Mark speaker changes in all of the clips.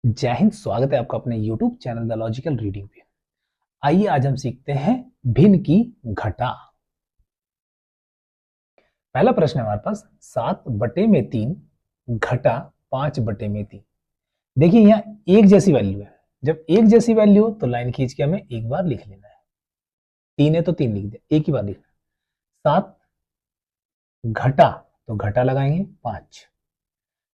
Speaker 1: जय हिंद। स्वागत है आपका अपने YouTube channel the logical reading पे। आइए आज हम सीखते हैं भिन्न की घटा। पहला प्रश्न है हमारे पास 7/3 घटा 5/3। देखिए यहाँ एक जैसी वैल्यू है। जब एक जैसी वैल्यू हो तो लाइन खींच के हमें एक बार लिख लेना है। 3 है तो 3 लिख दिया, एक ही बार लिखना। 7 घटा तो घटा लगाएंगे 5,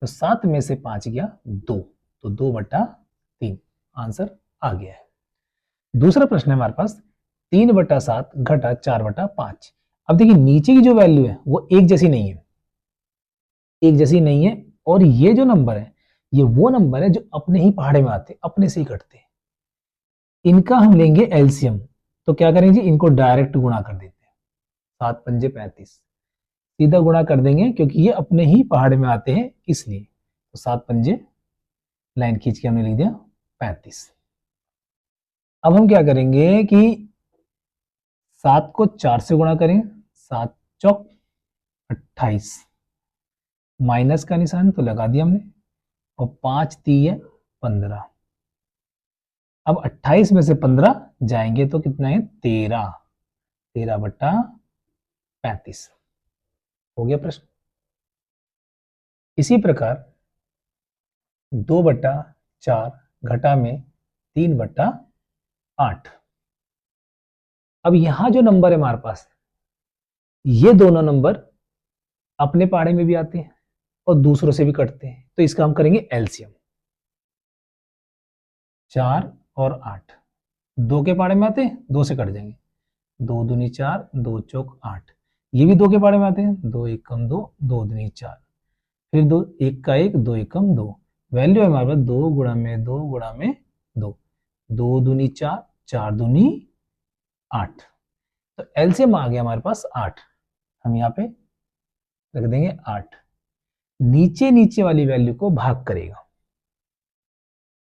Speaker 1: तो 7 में से 5 गया 2, तो 2/3 आंसर आ गया है। दूसरा प्रश्न है हमारे पास 3/7 घटा 4/5। अब देखिए नीचे की जो वैल्यू है वो एक जैसी नहीं है, एक जैसी नहीं है। और ये जो नंबर है ये वो नंबर है जो अपने ही पहाड़े में आते, अपने से ही कटते हैं। इनका हम लेंगे एलसीएम। तो क्या करेंगे, इनको डायरेक्ट गुणा कर देते हैं। 7×5 = 35, सीधा गुणा कर देंगे क्योंकि ये अपने ही पहाड़े में आते हैं इसलिए। तो 7×5 लाइन खींच के हमने लिख दिया 35। अब हम क्या करेंगे कि 7 को 4 से गुणा करें, 7 चौक 28, माइनस का निशान तो लगा दिया हमने, और 5 3 15। अब 28 में से 15 जाएंगे तो कितना है 13, 13/35 हो गया प्रश्न। इसी प्रकार 2/4 घटा में 3/8। अब यहां जो नंबर है हमारे पास, ये दोनों नंबर अपने पहाड़े में भी आते हैं और दूसरों से भी कटते हैं, तो इसका हम करेंगे एलसीएम। 4 और 8 दो के पहाड़े में आते हैं, 2 से कट जाएंगे। 2 दूनी 4, 2 चौक 8। ये भी 2 के पहाड़े में आते हैं, 2 एकम 2, 2 दूनी 4, फिर 2 1 का 1, 2 एकम 2। वैल्यू है हमारे पास 2 गुणा में 2 गुणा में 2, 2 दूनी 4, 4 दूनी 8। तो एलसीएम आ गया हमारे पास 8। हम यहाँ पे रख देंगे 8। नीचे नीचे वाली वैल्यू को भाग करेगा,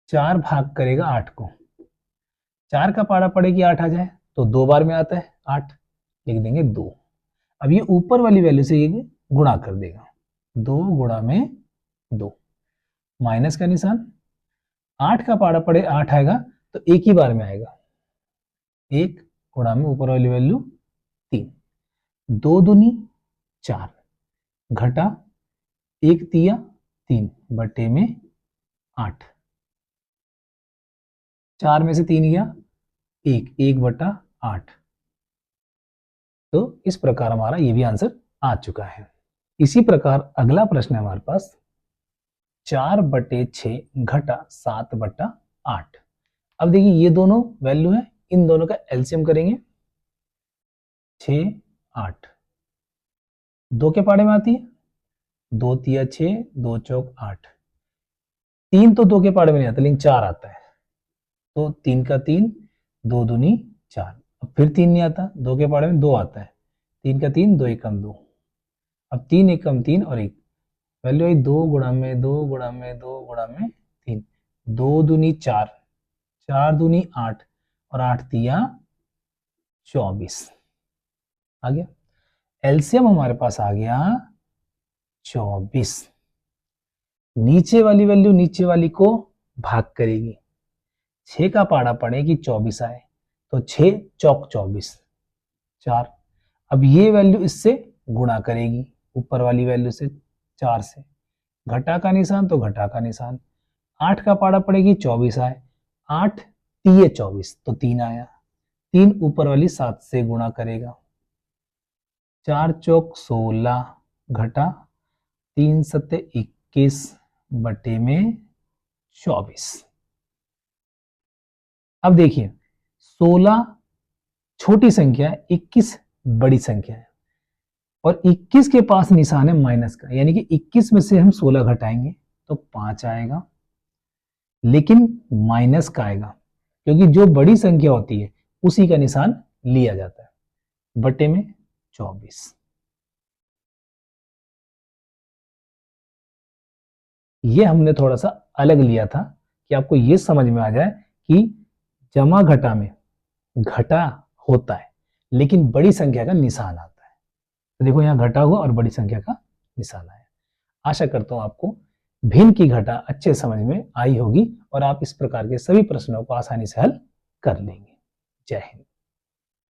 Speaker 1: 4 भाग करेगा 8 को। 4 का पारा पड़े कि 8 आ जाए, तो 2 बार में आता है 8, लिख देंगे 2। अब ये ऊपर वाली वैल्यू से ये गुणा कर देगा, 2 गुणा में 2, माइनस का निशान। 8 का पारा पड़े 8 आएगा तो एक ही बार में आएगा, 1 गुणा में ऊपर वाली वैल्यू 3, 2 दूनी 4 घटा 1 तिया 3 बटे में 8। 4 में से 3 गया 1, 1/8। तो इस प्रकार हमारा ये भी आंसर आ चुका है। इसी प्रकार अगला प्रश्न है हमारे पास 4/6 घटा 7/8। अब देखिए ये दोनों वैल्यू है, इन दोनों का एलसीएम करेंगे। 6 8 2 के पाड़े में आती है, 2 तिया 6, 2 चौक 8। 3 तो 2 के पाड़े में नहीं आता लेकिन 4 आता है, तो 3 का 3, 2 दूनी 4। अब फिर 3 नहीं आता, 2 के पाड़े में 2 आता है, 3 का 3, 2 एकम 2। अब 3 एकम 3 और 1, वैल्यू आई 2 गुणा में 2 गुणा में 2 गुणा में 3, 2 दूनी 4, 4 दूनी 8 और 8 तिया 24 आ गया। एलसीएम हमारे पास आ गया 24। नीचे वाली वैल्यू नीचे वाली को भाग करेगी, 6 का पाड़ा पड़े कि 24 आए, तो 6 चौक 24 4। अब ये वैल्यू इससे गुणा करेगी, ऊपर वाली वैल्यू से 4 से, घटा का निशान तो घटा का निशान। 8 का पाड़ा पड़ेगी 24 आए, 8 तिये 24 तो 3 आया, 3 ऊपर वाली 7 से गुणा करेगा, 4 चौक 16 घटा 3 सत्ते 21 बटे में 24। अब देखिए 16 छोटी संख्या है, 21 बड़ी संख्या है, और 21 के पास निशान है माइनस का, यानी कि 21 में से हम 16 घटाएंगे तो 5 आएगा, लेकिन माइनस का आएगा क्योंकि जो बड़ी संख्या होती है उसी का निशान लिया जाता है, बटे में 24। ये हमने थोड़ा सा अलग लिया था कि आपको ये समझ में आ जाए कि जमा घटा में घटा होता है लेकिन बड़ी संख्या का निशान आता है। तो देखो यहाँ घटा हुआ और बड़ी संख्या का निशान आया। आशा करता हूं आपको भिन्न की घटा अच्छे समझ में आई होगी और आप इस प्रकार के सभी प्रश्नों को आसानी से हल कर लेंगे। जय हिंद।